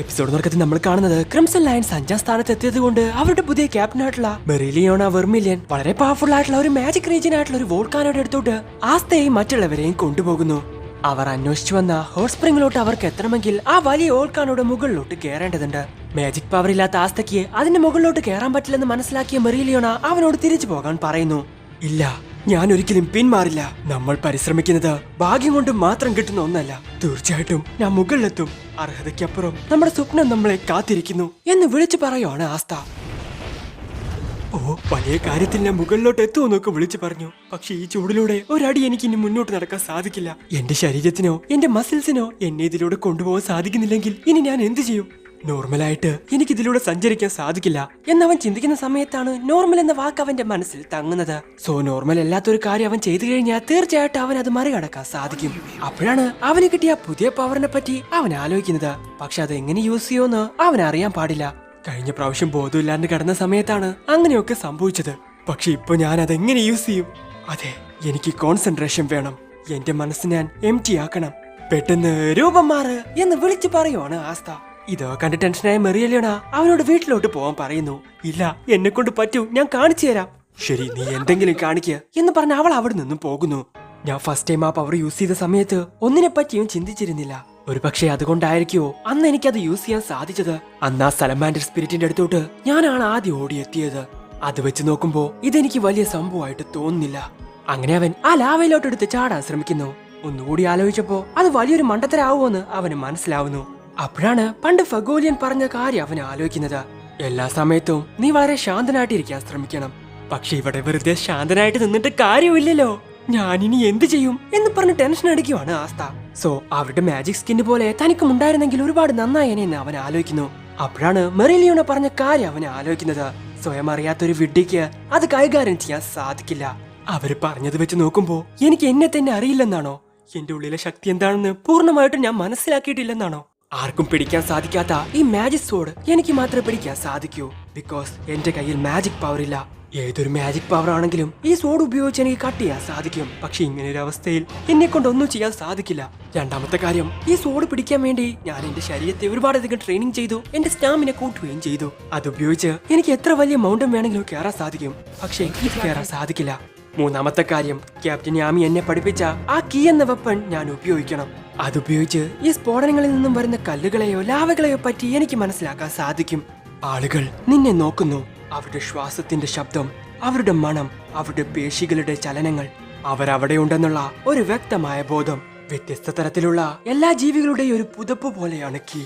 Episode തുടക്കത്തിൽ നമ്മൾ കാണുന്നത് ക്രിംസൺ ലയൺസ് 5ാം സ്ഥാനത്ത് എത്തിയത് കൊണ്ട് അവരുടെ പുതിയ ക്യാപ്റ്റനായിട്ടുള്ള മെറിലിയോണ വെർമിലിയൻ വളരെ പവർഫുൾ ആയിട്ടുള്ള ഒരു മാജിക് റീജിയൻ ആയിട്ടുള്ള ഒരു വോൾക്കാനോട് എടുത്തോട്ട് ആസ്തയെയും മറ്റുള്ളവരെയും കൊണ്ടുപോകുന്നു. അവർ അന്വേഷിച്ചു വന്ന ഹോട്ട് സ്പ്രിംഗിലോട്ട് അവർക്ക് എത്തണമെങ്കിൽ ആ വലിയ വോൾക്കാനോട് മുകളിലോട്ട് കയറേണ്ടതുണ്ട്. മാജിക് പവർ ഇല്ലാത്ത ആസ്തയ്ക്ക് അതിന്റെ മുകളിലോട്ട് കയറാൻ പറ്റില്ലെന്ന് മനസ്സിലാക്കിയ മെറിലിയോണ അവനോട് തിരിച്ചു പോകാൻ പറയുന്നു. ഇല്ല, ഞാൻ ഒരിക്കലും പിന്മാറില്ല. നമ്മൾ പരിശ്രമിക്കുന്നത് ഭാഗ്യം കൊണ്ട് മാത്രം കിട്ടുന്ന ഒന്നല്ല. തീർച്ചയായിട്ടും ഞാൻ മുകളിലെത്തും. അർഹതയ്ക്കപ്പുറം നമ്മുടെ സ്വപ്നം നമ്മളെ കാത്തിരിക്കുന്നു എന്ന് വിളിച്ചു പറയുവാണ് ആസ്ത. ഓ, വലിയ കാര്യത്തിൽ ഞാൻ മുകളിലോട്ട് എത്തുമെന്നൊക്കെ വിളിച്ചു പറഞ്ഞു. പക്ഷെ ഈ ചൂടിലൂടെ ഒരടി എനിക്ക് ഇനി മുന്നോട്ട് നടക്കാൻ സാധിക്കില്ല. എന്റെ ശരീരത്തിനോ എന്റെ മസിൽസിനോ എന്നെ ഇതിലൂടെ കൊണ്ടുപോകാൻ സാധിക്കുന്നില്ലെങ്കിൽ ഇനി ഞാൻ എന്ത് ചെയ്യും? നോർമലായിട്ട് എനിക്ക് ഇതിലൂടെ സഞ്ചരിക്കാൻ സാധിക്കില്ല എന്നവൻ ചിന്തിക്കുന്ന സമയത്താണ് നോർമൽ എന്ന വാക്ക് അവന്റെ മനസ്സിൽ തങ്ങുന്നത്. സോ നോർമൽ അല്ലാത്തൊരു കാര്യം അവൻ ചെയ്തു കഴിഞ്ഞാൽ തീർച്ചയായിട്ടും അവൻ അത് മറികടക്കാൻ സാധിക്കും. അപ്പോഴാണ് അവന് കിട്ടിയ പുതിയ പവറിനെ പറ്റി അവൻ ആലോചിക്കുന്നത്. പക്ഷെ അത് എങ്ങനെ യൂസ് ചെയ്യുമെന്ന് അവൻ അറിയാൻ പാടില്ല. കഴിഞ്ഞ പ്രാവശ്യം ബോധമില്ലാണ്ട് കിടന്ന സമയത്താണ് അങ്ങനെയൊക്കെ സംഭവിച്ചത്. പക്ഷെ ഇപ്പൊ ഞാൻ അതെങ്ങനെ യൂസ് ചെയ്യും? അതെ, എനിക്ക് കോൺസെൻട്രേഷൻ വേണം. എന്റെ മനസ്സ് ഞാൻ എംപ്റ്റി ആക്കണം. പെട്ടെന്ന് രൂപം മാറ് എന്ന് വിളിച്ചു പറയുവാണ് ആസ്ത. ഇതോ കണ്ട് ടെൻഷനായ മെറിലിയോണ അവനോട് വീട്ടിലോട്ട് പോവാൻ പറയുന്നു. ഇല്ല, എന്നെ കൊണ്ട് പറ്റൂ, ഞാൻ കാണിച്ചു തരാം. ശരി, നീ എന്തെങ്കിലും കാണിക്കുക എന്ന് പറഞ്ഞ അവൾ അവിടെ നിന്നും പോകുന്നു. ഞാൻ ഫസ്റ്റ് ടൈം ആ പവർ യൂസ് ചെയ്ത സമയത്ത് ഒന്നിനെ പറ്റിയും ചിന്തിച്ചിരുന്നില്ല. ഒരു പക്ഷേ അതുകൊണ്ടായിരിക്കുമോ അന്ന് എനിക്കത് യൂസ് ചെയ്യാൻ സാധിച്ചത്. അന്ന് ആ സലമാൻഡർ സ്പിരിറ്റിന്റെ അടുത്തോട്ട് ഞാനാണ് ആദ്യം ഓടിയെത്തിയത്. അത് വെച്ച് നോക്കുമ്പോ ഇതെനിക്ക് വലിയ സംഭവമായിട്ട് തോന്നുന്നില്ല. അങ്ങനെ അവൻ ആ ലാവയിലോട്ട് എടുത്ത് ചാടാൻ ശ്രമിക്കുന്നു. ഒന്നുകൂടി ആലോചിച്ചപ്പോ അത് വലിയൊരു മണ്ടത്തരാവുമെന്ന് അവന് മനസ്സിലാവുന്നു. അപ്പോഴാണ് പണ്ട് ഫഗോലിയൻ പറഞ്ഞ കാര്യം അവൻ ആലോചിക്കുന്നത്. എല്ലാ സമയത്തും നീ വളരെ ശാന്തനായിട്ടിരിക്കാൻ ശ്രമിക്കണം. പക്ഷെ ഇവിടെ വെറുതെ ശാന്തനായിട്ട് നിന്നിട്ട് കാര്യമില്ലല്ലോ. ഞാനിനി എന്ത് ചെയ്യും എന്ന് പറഞ്ഞ് ടെൻഷൻ അടിക്കുവാണ് ആസ്ത. സോ അവരുടെ മാജിക് സ്കിൻ പോലെ തനിക്കും ഉണ്ടായിരുന്നെങ്കിൽ ഒരുപാട് നന്നായേനെ എന്ന് അവൻ ആലോചിക്കുന്നു. അപ്പോഴാണ് മെറിലിയോണ പറഞ്ഞ കാര്യം അവൻ ആലോചിക്കുന്നത്. സ്വയം അറിയാത്തൊരു വിഡ്ഢിക്ക് അത് കൈകാര്യം ചെയ്യാൻ സാധിക്കില്ല. അവര് പറഞ്ഞത് വെച്ച് നോക്കുമ്പോ എനിക്ക് എന്നെ തന്നെ അറിയില്ലെന്നാണോ? എന്റെ ഉള്ളിലെ ശക്തി എന്താണെന്ന് പൂർണ്ണമായിട്ടും ഞാൻ മനസ്സിലാക്കിയിട്ടില്ലെന്നാണോ? ആർക്കും പിടിക്കാൻ സാധിക്കാത്ത ഈ മാജിക് സോഡ് എനിക്ക് മാത്രമേ പിടിക്കാൻ സാധിക്കൂ. ബിക്കോസ് എന്റെ കയ്യിൽ മാജിക് പവർ ഇല്ല. ഏതൊരു മാജിക് പവർ ആണെങ്കിലും ഈ സോഡ് ഉപയോഗിച്ച് എനിക്ക് കട്ട് ചെയ്യാൻ സാധിക്കും. പക്ഷെ ഇങ്ങനെ ഒരു അവസ്ഥയിൽ എന്നെ കൊണ്ടൊന്നും ചെയ്യാൻ സാധിക്കില്ല. രണ്ടാമത്തെ കാര്യം, ഈ സോഡ് പിടിക്കാൻ വേണ്ടി ഞാൻ എന്റെ ശരീരത്തെ ഒരുപാടധികം ട്രെയിനിങ് ചെയ്തു. എന്റെ സ്റ്റാമിന കൂട്ടുകയും ചെയ്തു. അതുപയോഗിച്ച് എനിക്ക് എത്ര വലിയ മൗണ്ടൻ വേണമെങ്കിലും കയറാൻ സാധിക്കും. പക്ഷെ ഇത് കയറാൻ സാധിക്കില്ല. മൂന്നാമത്തെ കാര്യം, ക്യാപ്റ്റൻ യാമി എന്നെ പഠിപ്പിച്ച ആ കീ എന്ന വെപ്പൺ ഞാൻ ഉപയോഗിക്കണം. അതുപയോഗിച്ച് ഈ സ്ഫോടനങ്ങളിൽ നിന്നും വരുന്ന കല്ലുകളെയോ ലാവകളെയോ പറ്റി എനിക്ക് മനസ്സിലാക്കാൻ സാധിക്കും. ആളുകൾ നിന്നെ നോക്കുന്നു. അവരുടെ ശ്വാസത്തിന്റെ ശബ്ദം, അവരുടെ മണം, അവരുടെ പേശികളുടെ ചലനങ്ങൾ, അവരവിടെ ഉണ്ടെന്നുള്ള ഒരു വ്യക്തമായ ബോധം. വ്യത്യസ്ത തരത്തിലുള്ള എല്ലാ ജീവികളുടെയും ഒരു പുതപ്പ് പോലെയാണ് കീ.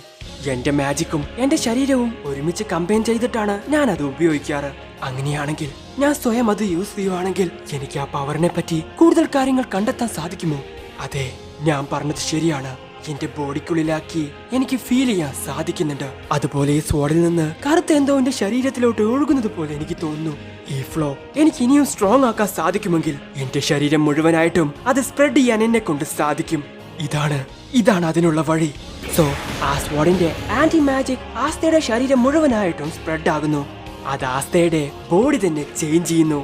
എന്റെ മാജിക്കും എന്റെ ശരീരവും ഒരുമിച്ച് കമ്പൈൻ ചെയ്തിട്ടാണ് ഞാൻ അത് ഉപയോഗിക്കാറ്. അങ്ങനെയാണെങ്കിൽ ഞാൻ സ്വയം അത് യൂസ് ചെയ്യുവാണെങ്കിൽ എനിക്ക് ആ പവറിനെ പറ്റി കൂടുതൽ കാര്യങ്ങൾ കണ്ടെത്താൻ സാധിക്കുമോ? അതെ, ഞാൻ പറഞ്ഞത് ശരിയാണ്. എന്റെ ബോഡിക്കുള്ളിലാക്കി എനിക്ക് ഫീൽ ചെയ്യാൻ സാധിക്കുന്നുണ്ട്. അതുപോലെ ഈ സ്വാഡിൽ നിന്ന് കറുത്ത എന്തോ എന്റെ ശരീരത്തിലോട്ട് ഒഴുകുന്നത് പോലെ എനിക്ക് തോന്നുന്നു. ഈ ഫ്ലോ എനിക്ക് ഇനിയും സ്ട്രോങ് ആക്കാൻ സാധിക്കുമെങ്കിൽ എന്റെ ശരീരം മുഴുവനായിട്ടും അത് സ്പ്രെഡ് ചെയ്യാൻ എന്നെ കൊണ്ട് സാധിക്കും. ഇതാണ് അതിനുള്ള വഴി. സോ ആ സ്വാഡിന്റെ ആന്റി മാജിക് ആസ്തയുടെ ശരീരം മുഴുവനായിട്ടും സ്പ്രെഡ് ആകുന്നു. അത് ആസ്തയുടെ ബോഡി തന്നെ ചേഞ്ച് ചെയ്യുന്നു.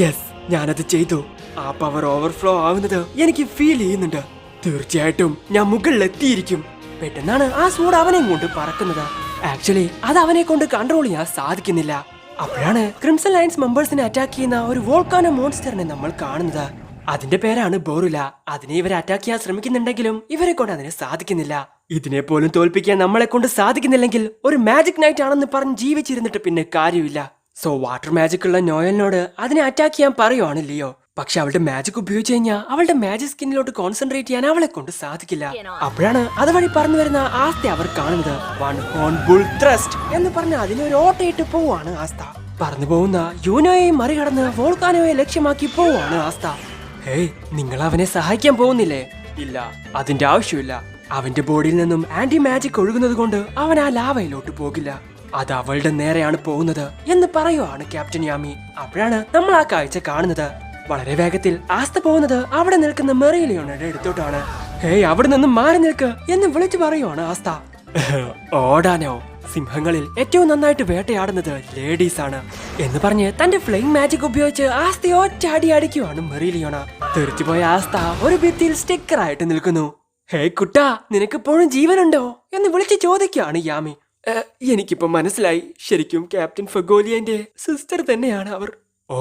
യെസ്, ഞാനത് ചെയ്തു. ആ പവർ ഓവർഫ്ലോ ആവുന്നത് എനിക്ക് ഫീൽ ചെയ്യുന്നുണ്ട്. തീർച്ചയായിട്ടും ഞാൻ മുകളിൽ എത്തിയിരിക്കും. പെട്ടെന്നാണ് ആ സൂട് അവനെ കൊണ്ട് പറക്കുന്നത്. ആക്ച്വലി അത് അവനെ കൊണ്ട് കൺട്രോൾ ചെയ്യാൻ സാധിക്കുന്നില്ല. അപ്പോഴാണ് ക്രിംസൺ ലയൺസ് മെമ്പേഴ്സിനെ അറ്റാക്ക് ചെയ്യുന്ന ഒരു വോൾക്കാനോ മോൺസ്റ്ററിനെ നമ്മൾ കാണുന്നത്. അതിന്റെ പേരാണ് ബോറുല. അതിനെ ഇവരെ അറ്റാക്ക് ചെയ്യാൻ ശ്രമിക്കുന്നുണ്ടെങ്കിലും ഇവരെ കൊണ്ട് അതിന് സാധിക്കുന്നില്ല. ഇതിനെ പോലും തോൽപ്പിക്കാൻ നമ്മളെ കൊണ്ട് സാധിക്കുന്നില്ലെങ്കിൽ ഒരു മാജിക് നൈറ്റ് ആണെന്ന് പറഞ്ഞ് ജീവിച്ചിരുന്നിട്ട് പിന്നെ കാര്യമില്ല. സോ വാട്ടർ മാജിക് ഉള്ള നോയലിനോട് അതിനെ അറ്റാക്ക് ചെയ്യാൻ പറയുവാണ് ലിയോ. പക്ഷെ അവളുടെ മാജിക് ഉപയോഗിച്ച് കഴിഞ്ഞാൽ അവളുടെ മാജിക് സ്കിന്നിലോട്ട് കോൺസെൻട്രേറ്റ് ചെയ്യാൻ അവളെ കൊണ്ട് സാധിക്കില്ല. അപ്പോഴാണ് അതുവഴി പറന്നു വരുന്ന ആസ്ത അവർ കാണുന്നത്. വൺ ഹോൺ ബുൾ ത്രസ്റ്റ് എന്ന് പറഞ്ഞ അതിലൊരു ഓട്ടയിട്ട് പോവാണ് ആസ്ത. പറന്നു പോകുന്ന യൂനോയെയും മറികടന്ന് വോൾക്കാനോയെ ലക്ഷ്യമാക്കി പോവാണ് ആസ്ത. ഹേയ്, നിങ്ങൾ അവനെ സഹായിക്കാൻ പോകുന്നില്ലേ? ഇല്ല, അതിന്റെ ആവശ്യമില്ല. അവന്റെ ബോഡിയിൽ നിന്നും ആന്റി മാജിക് ഒഴുകുന്നത് കൊണ്ട് അവൻ ആ ലാവയിലോട്ട് പോകില്ല. അത് അവളുടെ നേരെയാണ് പോകുന്നത് എന്ന് പറയുവാണ് ക്യാപ്റ്റൻ യാമി. അപ്പോഴാണ് നമ്മൾ ആ കാഴ്ച കാണുന്നത്. വളരെ വേഗത്തിൽ ആസ്ത പോകുന്നത് അവിടെ നിൽക്കുന്ന മെറിലിയോണയുടെ അടുത്തോട്ടാണ്. ഹേയ്, അവിടെ നിന്നും മാറി നിൽക്ക് എന്ന് വിളിച്ചു പറയുവാണ് ആസ്ത. ഓടാനോ? സിംഹങ്ങളിൽ ഏറ്റവും നന്നായിട്ട് വേട്ടയാടുന്നത് ലേഡീസ് ആണ് എന്ന് പറഞ്ഞ് തന്റെ ഫ്ലെയിം മാജിക് ഉപയോഗിച്ച് ആസ്തയെ ഒറ്റ അടിക്കുവാണ് മെറിലിയോണ. തെറിച്ചുപോയ ആസ്ത ഒരു ഭിത്തിയിൽ സ്റ്റിക്കർ ആയിട്ട് നിൽക്കുന്നു. ഹേ കുട്ടാ, നിനക്കിപ്പോഴും ജീവനുണ്ടോ എന്ന് വിളിച്ച് ചോദിക്കുകയാണ് യാമി. എനിക്കിപ്പോ മനസ്സിലായി, ശരിക്കും ക്യാപ്റ്റൻ ഫഗോലിയന്റെ സിസ്റ്റർ തന്നെയാണ് അവർ. ഓ,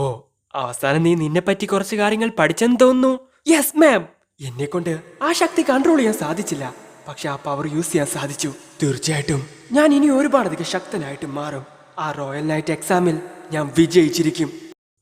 അവസാനം നീ നിന്നെ പറ്റി കുറച്ച് കാര്യങ്ങൾ പഠിച്ചെന്ന് തോന്നുന്നു. Yes ma'am. എന്നെ കൊണ്ട് ആ ശക്തി കൺട്രോൾ ചെയ്യാൻ സാധിച്ചില്ല, പക്ഷെ ആ പവർ യൂസ് ചെയ്യാൻ സാധിച്ചു. തീർച്ചയായിട്ടും ഞാൻ ഇനി ഒരുപാടധികം ശക്തനായിട്ട് മാറും. ആ റോയൽ നൈറ്റ് എക്സാമിൽ ഞാൻ വിജയിച്ചിരിക്കും.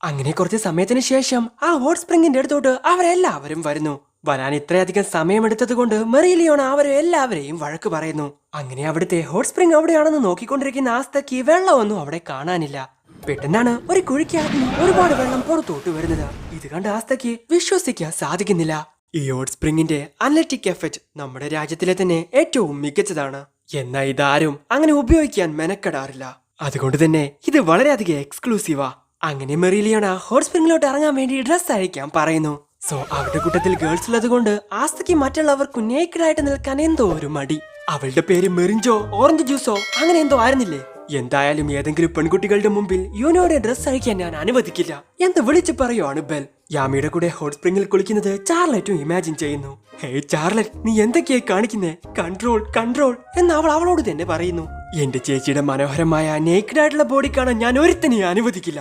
അങ്ങനെ കുറച്ച് സമയത്തിന് ശേഷം ആ ഹോട്ട് സ്പ്രിങ്ങിന്റെ അടുത്തോട്ട് അവരെല്ലാവരും വരുന്നു. വരാൻ ഇത്രയധികം സമയമെടുത്തത് കൊണ്ട് മെറിലിയോണ അവരെ എല്ലാവരെയും വഴക്ക് പറയുന്നു. അങ്ങനെ അവിടുത്തെ ഹോട്ട് സ്പ്രിംഗ് എവിടെയാണെന്ന് നോക്കിക്കൊണ്ടിരിക്കുന്ന ആസ്തയ്ക്ക് വെള്ളമൊന്നും അവിടെ കാണാനില്ല. പെട്ടെന്നാണ് ഒരു കുഴിക്കകത്ത് ഒരുപാട് വെള്ളം പുറത്തോട്ട് വരുന്നത്. ഇത് കണ്ട് ആസ്തയ്ക്ക് വിശ്വസിക്കാൻ സാധിക്കുന്നില്ല. ഈ ഹോട്ട് സ്പ്രിങ്ങിന്റെ അനലറ്റിക് എഫക്റ്റ് നമ്മുടെ രാജ്യത്തിലെ തന്നെ ഏറ്റവും മികച്ചതാണ്. എന്നാൽ ഇതാരും അങ്ങനെ ഉപയോഗിക്കാൻ മെനക്കെടാറില്ല. അതുകൊണ്ട് തന്നെ ഇത് വളരെയധികം എക്സ്ക്ലൂസീവാ. അങ്ങനെ മെറിലിയോണ ഹോട്ട് സ്പ്രിങ്ങിലോട്ട് ഇറങ്ങാൻ വേണ്ടി ഡ്രസ് അഴിക്കാൻ പറയുന്നു. സോ അവരുടെ കൂട്ടത്തിൽ ഗേൾസ് ഉള്ളത് കൊണ്ട് ആസ്തയ്ക്ക് മറ്റുള്ളവർക്ക് നേക്കഡായിട്ട് നിൽക്കാൻ എന്തോ ഒരു മടി. അവളുടെ പേര് മെറിഞ്ചോ ഓറഞ്ച് ജ്യൂസോ അങ്ങനെ എന്തോ ആയിരുന്നില്ലേ? എന്തായാലും ഏതെങ്കിലും പെൺകുട്ടികളുടെ മുമ്പിൽ യൂനോയുടെ ഡ്രസ് അഴിക്കാൻ ഞാൻ അനുവദിക്കില്ല എന്ന് വിളിച്ചു പറയുവാണ് ബെൽ. യാമിയുടെ കൂടെ ഹോട്ട് സ്പ്രിംഗിൽ കുളിക്കുന്നത് ചാർലറ്റും ഇമാജിൻ ചെയ്യുന്നു. ഹേയ് ചാർലറ്റ്, നീ എന്തൊക്കെയായി കാണിക്കുന്നേ? കൺട്രോൾ കൺട്രോൾ എന്ന് അവൾ അവളോട് തന്നെ പറയുന്നു. എന്റെ ചേച്ചിയുടെ മനോഹരമായ നേക്കഡായിട്ടുള്ള ബോഡി കാണാൻ ഞാൻ ഒരുത്തനെയും അനുവദിക്കില്ല.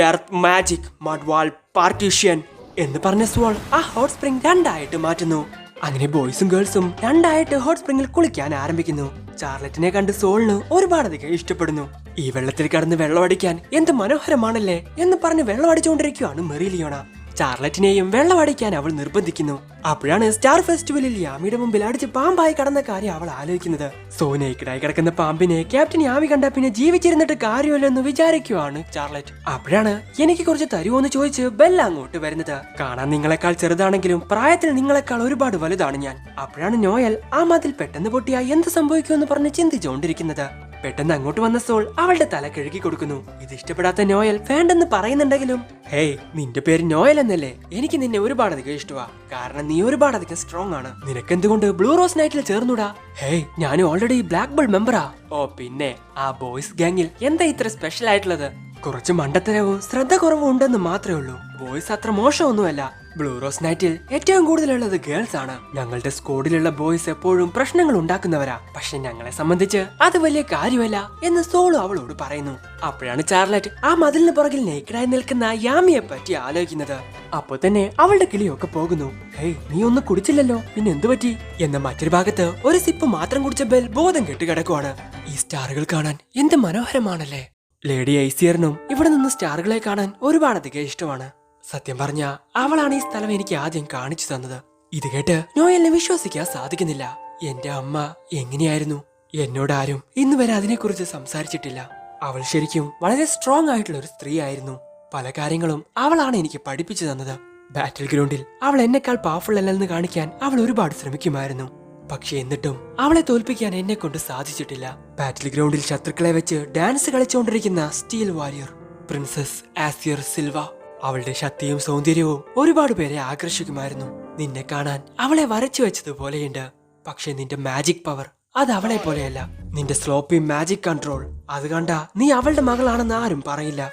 എർത്ത് മാജിക് മഡ് വാൾ പാർട്ടീഷ്യൻ എന്ന് പറഞ്ഞ സോൾ ആ ഹോട്ട് സ്പ്രിംഗ് രണ്ടായിട്ട് മാറ്റുന്നു. അങ്ങനെ ബോയ്സും ഗേൾസും രണ്ടായിട്ട് ഹോട്ട് സ്പ്രിംഗിൽ കുളിക്കാൻ ആരംഭിക്കുന്നു. ചാർലറ്റിനെ കണ്ട് സോളിന് ഒരുപാടധികം ഇഷ്ടപ്പെടുന്നു. ഈ വെള്ളത്തിൽ കടന്ന് വെള്ളമടിക്കാൻ എന്ത് മനോഹരമാണല്ലേ എന്ന് പറഞ്ഞ് വെള്ളമടിച്ചുകൊണ്ടിരിക്കുകയാണ് മെറിലിയോണ. ചാർലറ്റിനെയും വെള്ളമടിക്കാൻ അവൾ നിർബന്ധിക്കുന്നു. അപ്പോഴാണ് സ്റ്റാർ ഫെസ്റ്റിവലിൽ യാമിയുടെ മുമ്പിൽ അടിച്ച് പാമ്പായി കടന്ന കാര്യം അവൾ ആലോചിക്കുന്നത്. സോ നേക്കഡായി കിടക്കുന്ന പാമ്പിനെ ക്യാപ്റ്റൻ യാമി കണ്ട പിന്നെ ജീവിച്ചിരുന്നിട്ട് കാര്യമല്ലെന്ന് വിചാരിക്കുവാണ് ചാർലറ്റ്. അപ്പോഴാണ് എനിക്ക് കുറച്ച് തരുമോന്ന് ചോദിച്ച് ബെല്ല അങ്ങോട്ട് വരുന്നത്. കാണാൻ നിങ്ങളെക്കാൾ ചെറുതാണെങ്കിലും പ്രായത്തിൽ നിങ്ങളെക്കാൾ ഒരുപാട് വലുതാണ് ഞാൻ. അപ്പോഴാണ് നോയൽ ആ മതിൽ പെട്ടെന്ന് പൊട്ടിയാ എന്ത് സംഭവിക്കുമെന്ന് പറഞ്ഞ് ചിന്തിച്ചുകൊണ്ടിരിക്കുന്നത്. പെട്ടെന്ന് അങ്ങോട്ട് വന്ന സോൾ അവളുടെ തല കഴുകി കൊടുക്കുന്നു. ഇത് ഇഷ്ടപ്പെടാത്ത നോയൽ വേണ്ടെന്ന് പറയുന്നുണ്ടെങ്കിലും ഹേയ്, നിന്റെ പേര് നോയൽ എന്നല്ലേ? എനിക്ക് നിന്നെ ഒരുപാടധികം ഇഷ്ടമാ. കാരണം നീ ഒരുപാടധികം സ്ട്രോങ് ആണ്. നിനക്കെന്തുകൊണ്ട് ബ്ലൂ റോസ് നൈറ്റിൽ ചേർന്നൂടാ? ഹേയ്, ഞാൻ ഓൾറെഡി ബ്ലാക്ക് ബോൾ മെമ്പറാ. ഓ പിന്നെ ആ ബോയ്സ് ഗാങ്ങിൽ എന്താ ഇത്ര സ്പെഷ്യൽ ആയിട്ടുള്ളത്? കുറച്ച് മണ്ടത്തരവും ശ്രദ്ധ കുറവും ഉണ്ടെന്ന് മാത്രമേ ഉള്ളൂ. ബോയ്സ് അത്ര മോശമൊന്നുമല്ല. ബ്ലൂ റോസ് നൈറ്റിൽ ഏറ്റവും കൂടുതലുള്ളത് ഗേൾസ് ആണ്. ഞങ്ങളുടെ സ്ക്വാഡിലുള്ള ബോയ്സ് എപ്പോഴും പ്രശ്നങ്ങൾ ഉണ്ടാക്കുന്നവരാ. പക്ഷെ ഞങ്ങളെ സംബന്ധിച്ച് അത് വലിയ കാര്യമല്ല എന്ന് സോളു അവളോട് പറയുന്നു. അപ്പോഴാണ് ചാർലറ്റ് ആ മതിലിന് പുറകിൽ നേക്കഡായി നിൽക്കുന്ന യാമിയെ പറ്റി ആലോചിക്കുന്നത്. അപ്പൊ തന്നെ അവളുടെ കിളിയൊക്കെ പോകുന്നു. ഹേയ്, നീ ഒന്നും കുടിച്ചില്ലല്ലോ, പിന്നെ എന്തു പറ്റി? എന്ന മറ്റൊരു ഭാഗത്ത് ഒരു സിപ്പ് മാത്രം കുടിച്ച ബെൽ ബോധം കെട്ട് കിടക്കുവാണ്. ഈ സ്റ്റാറുകൾ കാണാൻ എന്ത് മനോഹരമാണല്ലേ. ലേഡി ഐസിയറിനും ഇവിടെ നിന്ന് സ്റ്റാറുകളെ കാണാൻ ഒരുപാടധികം ഇഷ്ടമാണ്. സത്യം പറഞ്ഞ അവളാണ് ഈ സ്ഥലം എനിക്ക് ആദ്യം കാണിച്ചു തന്നത്. ഇത് കേട്ട് നോയലിനെ വിശ്വസിക്കാൻ സാധിക്കുന്നില്ല. എന്റെ അമ്മ എങ്ങനെയായിരുന്നു? എന്നോട് ആരും ഇന്ന് വരെ അതിനെക്കുറിച്ച് സംസാരിച്ചിട്ടില്ല. അവൾ ശരിക്കും വളരെ സ്ട്രോങ് ആയിട്ടുള്ള ഒരു സ്ത്രീ ആയിരുന്നു. പല കാര്യങ്ങളും അവളാണ് എനിക്ക് പഠിപ്പിച്ചു തന്നത്. ബാറ്റിൽ ഗ്രൗണ്ടിൽ അവൾ എന്നെക്കാൾ പവർഫുൾ അല്ലെന്ന് കാണിക്കാൻ അവൾ ഒരുപാട് ശ്രമിക്കുമായിരുന്നു. പക്ഷെ എന്നിട്ടും അവളെ തോൽപ്പിക്കാൻ എന്നെ കൊണ്ട് സാധിച്ചിട്ടില്ല. ബാറ്റിൽ ഗ്രൗണ്ടിൽ ശത്രുക്കളെ വെച്ച് ഡാൻസ് കളിച്ചുകൊണ്ടിരിക്കുന്ന steel warrior princess Asier Silva. അവളുടെ ശക്തിയും സൗന്ദര്യവും ഒരുപാട് പേരെ ആകർഷിക്കുമായിരുന്നു. നിന്നെ കാണാൻ അവളെ വരച്ചു വെച്ചതുപോലെയുണ്ട്. പക്ഷെ നിന്റെ മാജിക് പവർ അത് അവളെ പോലെയല്ല. നിന്റെ സ്ലോപ്പി മാജിക് കൺട്രോൾ അത് കണ്ട നീ അവളുടെ മകളാണെന്ന് ആരും പറയില്ല.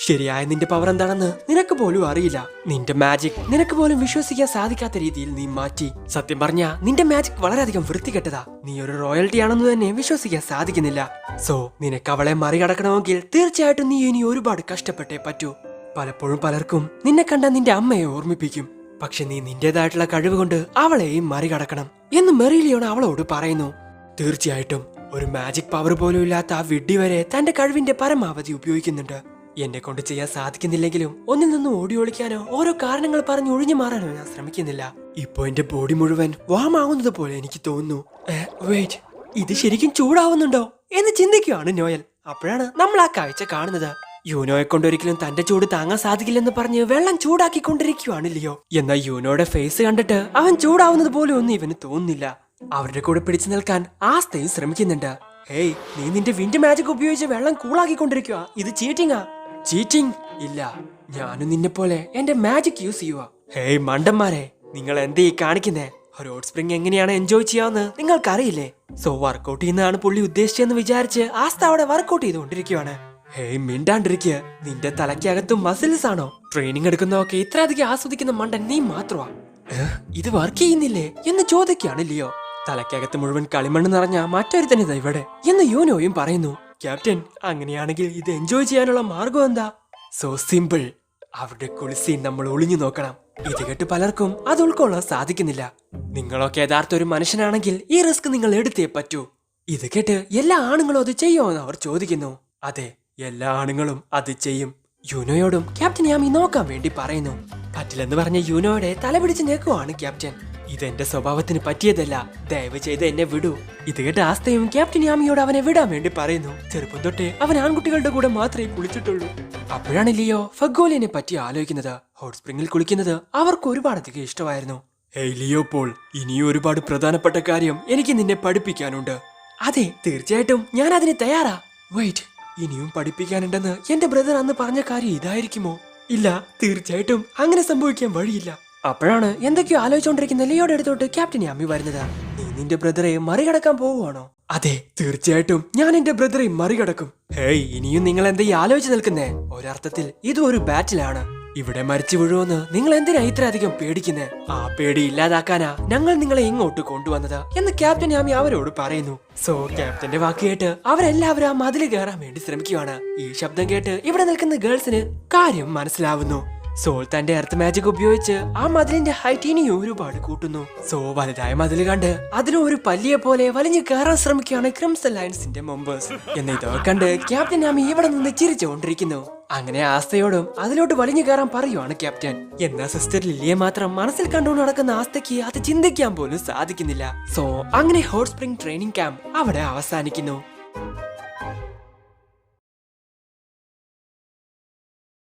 ശരിയായ നിന്റെ പവർ എന്താണെന്ന് നിനക്ക് പോലും അറിയില്ല. നിന്റെ മാജിക് നിനക്ക് പോലും വിശ്വസിക്കാൻ സാധിക്കാത്ത രീതിയിൽ നീ മാറ്റി. സത്യം പറഞ്ഞ നിന്റെ മാജിക് വളരെയധികം വൃത്തികെട്ടതാ. നീ ഒരു റോയൽറ്റി ആണെന്ന് തന്നെ വിശ്വസിക്കാൻ സാധിക്കുന്നില്ല. സോ നിനക്ക് അവളെ മറികടക്കണമെങ്കിൽ തീർച്ചയായിട്ടും നീ ഇനി ഒരുപാട് കഷ്ടപ്പെട്ടേ പറ്റൂ. പലപ്പോഴും പലർക്കും നിന്നെ കണ്ട നിന്റെ അമ്മയെ ഓർമ്മിപ്പിക്കും. പക്ഷെ നീ നിന്റേതായിട്ടുള്ള കഴിവ് കൊണ്ട് അവളെയും മറികടക്കണം എന്ന് മെറിലിയോൺ അവളോട് പറയുന്നു. തീർച്ചയായിട്ടും ഒരു മാജിക് പവർ പോലും ഇല്ലാത്ത ആ വിഡ്ഢി വരെ തന്റെ കഴിവിന്റെ പരമാവധി ഉപയോഗിക്കുന്നുണ്ട്. എന്നെ കൊണ്ട് ചെയ്യാൻ സാധിക്കുന്നില്ലെങ്കിലും ഒന്നിൽ നിന്നും ഓടി ഒളിക്കാനോ ഓരോ കാരണങ്ങൾ പറഞ്ഞ് ഒഴിഞ്ഞു മാറാനോ ഞാൻ ശ്രമിക്കുന്നില്ല. ഇപ്പൊ എന്റെ ബോഡി മുഴുവൻ വാമാവുന്നത് പോലെ എനിക്ക് തോന്നുന്നു. വെയിറ്റ്, ഇത് ശരിക്കും ചൂടാവുന്നുണ്ടോ എന്ന് ചിന്തിക്കുകയാണ് നോയൽ. അപ്പോഴാണ് നമ്മൾ ആ കാഴ്ച കാണുന്നത്. യൂനോയെ കൊണ്ടൊരിക്കലും തന്റെ ചൂട് താങ്ങാൻ സാധിക്കില്ലെന്ന് പറഞ്ഞ് വെള്ളം ചൂടാക്കിക്കൊണ്ടിരിക്കുവാണ് ലിയോ. എന്നാൽ യൂനോയുടെ ഫേസ് കണ്ടിട്ട് അവൻ ചൂടാവുന്നത് പോലും ഒന്നും ഇവന് തോന്നുന്നില്ല. അവരുടെ കൂടെ പിടിച്ചു നിൽക്കാൻ ആസ്തയും ശ്രമിക്കുന്നുണ്ട്. ഹേയ്, നീ നിന്റെ വിൻഡ് മാജിക് ഉപയോഗിച്ച് വെള്ളം കൂളാക്കിക്കൊണ്ടിരിക്കുക. ഇത് ചീറ്റിംഗാ? ചീറ്റിംഗ് ഇല്ല, ഞാനും നിന്നെ പോലെ എന്റെ മാജിക് യൂസ് ചെയ്യുക. ഹേയ് മണ്ടന്മാരെ, നിങ്ങൾ എന്തേ കാണിക്കുന്നേ? ഒരു ഹോട്ട് സ്പ്രിംഗ് എങ്ങനെയാണ് എൻജോയ് ചെയ്യാന്ന് നിങ്ങൾക്കറിയില്ലേ? സോ വർക്കൗട്ട് ചെയ്യുന്നതാണ് പുള്ളി ഉദ്ദേശിച്ചെന്ന് വിചാരിച്ച് ആസ്ത അവിടെ വർക്കൗട്ട് ചെയ്തുകൊണ്ടിരിക്കുവാണ്. ഹേയ് മിണ്ടാണ്ടിരിക്കുക, നിന്റെ തലയ്ക്കകത്തും മസിൽസ് ആണോ? ട്രെയിനിങ് എടുക്കുന്നതൊക്കെ ഇത്ര അധികം ആസ്വദിക്കുന്ന മണ്ടൻ നീ മാത്രമാ. ഇത് വർക്ക് ചെയ്യുന്നില്ലേ എന്ന് ചോദിക്കുകയാണ് ലിയോ. തലക്കകത്ത് മുഴുവൻ കളിമണ്ണ് നിറഞ്ഞ മറ്റൊരുത്തനിതാ ഇവിടെ എന്ന് യൂനോയും പറയുന്നു. ക്യാപ്റ്റൻ, അങ്ങനെയാണെങ്കിൽ ഇത് എൻജോയ് ചെയ്യാനുള്ള മാർഗം എന്താ? So simple. അവരുടെ കുളിസീൻ നമ്മൾ ഒളിഞ്ഞു നോക്കണം. ഇത് കേട്ട് പലർക്കും അത് ഉൾക്കൊള്ളാൻ സാധിക്കുന്നില്ല. നിങ്ങളൊക്കെ യഥാർത്ഥ ഒരു മനുഷ്യനാണെങ്കിൽ ഈ റിസ്ക് നിങ്ങൾ എടുത്തേ പറ്റൂ. ഇത് കേട്ട് എല്ലാ ആണുങ്ങളും അത് ചെയ്യുമോ അവർ ചോദിക്കുന്നു. അതെ, എല്ലാ ആണുങ്ങളും അത് ചെയ്യും. യൂനോയോടും ക്യാപ്റ്റൻ യാമി നോക്കാൻ വേണ്ടി പറയുന്നു. പറ്റില്ലെന്ന് പറഞ്ഞ യൂനോയുടെ തല പിടിച്ച് ഞെക്കുവാണ് ക്യാപ്റ്റൻ. ഇതെന്റെ സ്വഭാവത്തിന് പറ്റിയതല്ല, ദയവ് ചെയ്ത് എന്നെ വിടൂ. ഇത് കേട്ട് ആസ്തയും ക്യാപ്റ്റൻ യാമിയോട് അവനെ വിടാൻ വേണ്ടി പറയുന്നു. ചെറുപ്പം തൊട്ടേ അവൻ ആൺകുട്ടികളുടെ കൂടെ മാത്രമേ കുളിച്ചിട്ടുള്ളൂ. അപ്പോഴാണ് ലിയോ ഫഗോലിനെ പറ്റി ആലോചിക്കുന്നത്. ഹോട്ട് സ്പ്രിംഗിൽ കുളിക്കുന്നത് അവർക്ക് ഒരുപാടധികം ഇഷ്ടമായിരുന്നു. ഹേയ് ലിയോ പോൾ, ഇനിയും ഒരുപാട് പ്രധാനപ്പെട്ട കാര്യം എനിക്ക് നിന്നെ പഠിപ്പിക്കാനുണ്ട്. അതെ, തീർച്ചയായിട്ടും ഞാൻ അതിന് തയ്യാറാ. വെയിറ്റ്, ഇനിയും പഠിപ്പിക്കാനുണ്ടെന്ന് എന്റെ ബ്രദർ അന്ന് പറഞ്ഞ കാര്യം ഇതായിരിക്കുമോ? ഇല്ല, തീർച്ചയായിട്ടും അങ്ങനെ സംഭവിക്കാൻ വഴിയില്ല. അപ്പോഴാണ് എന്തൊക്കെയോ ആലോചിച്ചുകൊണ്ടിരിക്കുന്ന ലിയോയുടെ അടുത്തോട്ട് ക്യാപ്റ്റൻ യാമി വരുന്നത്. നീ നിന്റെ ബ്രദറെ മറികടക്കാൻ പോവുകയാണോ? അതെ, തീർച്ചയായിട്ടും ഞാൻ എന്റെ ബ്രദറെ മറികടക്കും. ഹേയ്, ഇനിയും നിങ്ങൾ എന്താ ആലോചിച്ച് നിൽക്കുന്നേ? ഒരർത്ഥത്തിൽ ഇതും ഒരു ബാറ്റിലാണ്. ഇവിടെ മരിച്ചു വീഴുമെന്ന് നിങ്ങൾ എന്തിനാ ഇത്രയധികം പേടിക്കുന്നേ? ആ പേടി ഇല്ലാതാക്കാനാ ഞങ്ങൾ നിങ്ങളെ ഇങ്ങോട്ട് കൊണ്ടുവന്നത് എന്ന് ക്യാപ്റ്റൻ യാമി അവരോട് പറയുന്നു. സോ ക്യാപ്റ്റന്റെ വാക്ക് കേട്ട് അവരെല്ലാവരും ആ മതില് കയറാൻ വേണ്ടി ശ്രമിക്കുകയാണ്. ഈ ശബ്ദം കേട്ട് ഇവിടെ നിൽക്കുന്ന ഗേൾസിന് കാര്യം മനസ്സിലാവുന്നു. സോൾ തന്റെ എർത്ത് മാജിക് ഉപയോഗിച്ച് ആ മതിലിന്റെ ഹൈറ്റ് ഇനി ഒരുപാട് കൂട്ടുന്നു. സോ വലുതായ മതില് കണ്ട് അതിന് ഒരു പല്ലിയെ പോലെ വലിഞ്ഞു കയറാൻ ശ്രമിക്കുകയാണ് ക്രിംസൺ ലയൺസിന്റെ മെമ്പേഴ്സ്. എന്നിട്ടോ കണ്ട് ക്യാപ്റ്റൻ യാമി ഇവിടെ നിന്ന് ചിരിച്ചുകൊണ്ടിരിക്കുന്നു. അങ്ങനെ ആസ്തയോടും അതിലോട്ട് വലിഞ്ഞു കയറാൻ പറയുവാണ് ക്യാപ്റ്റൻ. എന്നാ സിസ്റ്റർ ലില്ലിയെ മാത്രം മനസ്സിൽ കണ്ടുകൊണ്ട് നടക്കുന്ന ആസ്തയ്ക്ക് അത് ചിന്തിക്കാൻ പോലും സാധിക്കുന്നില്ല. സോ അങ്ങനെ ഹോട്ട് സ്പ്രിംഗ് ട്രെയിനിങ് ക്യാമ്പ് അവിടെ അവസാനിക്കുന്നു.